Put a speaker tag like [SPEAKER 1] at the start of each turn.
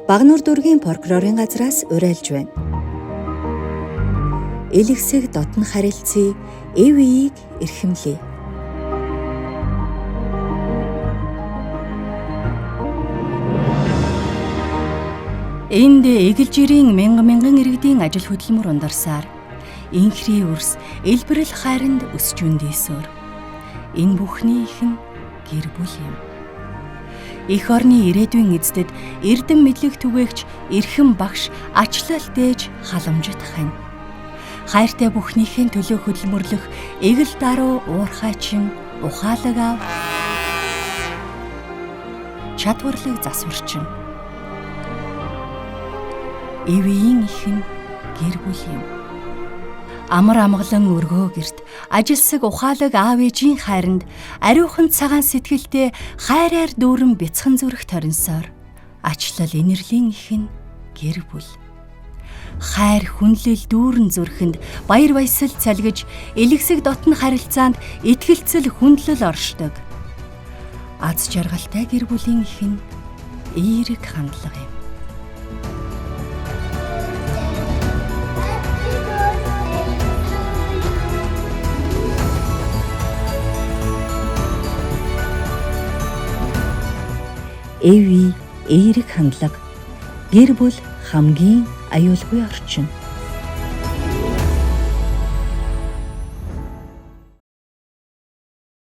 [SPEAKER 1] Багнуур дүүргийн фольклорын газраас уриалж байна. Элэгсэг дотн харилцъя, эв үеийг эрхэмлэе. Энд эгэлжирийн мянган иргэдийн ажил хөдөлмөр ундарсаар инхри үрс элбэрэл хайранд өсч үндээсөөр энэ бүхнийх нь гэр бүл юм. Эх орны ирээдүйн эздэд эрдэм мэдлэг түгээгч эрхэм багш ачлал дээж халамжит хань. Хайртай бүхнийхээ төлөө хөдөлмөрлөх эгэл даруу уурхайчин ухаалаг ав чадварлаг засварчин. Эвийн их нь гэр бүл юм. Амар амгалан өргөө гэрт ажилсаг ухаалаг аав ээжийн хайранд ариухан цагаан сэтгэлдээ хайраар дүүрэн бяцхан зүрх торинсоор ачлал инэрлийн их нь гэр бүл. Хайр хүнлэл дүүрэн зүрхэнд баяр баясал цалгиж элэгсэг дотн харилцаанд итгэлцэл хүндлэл оршдог. Аз жаргалтай гэр бүлийн их нь эерэг хандлага юм. Эви эерэг хандлага гэр бүл хамгийн аюулгүй орчин.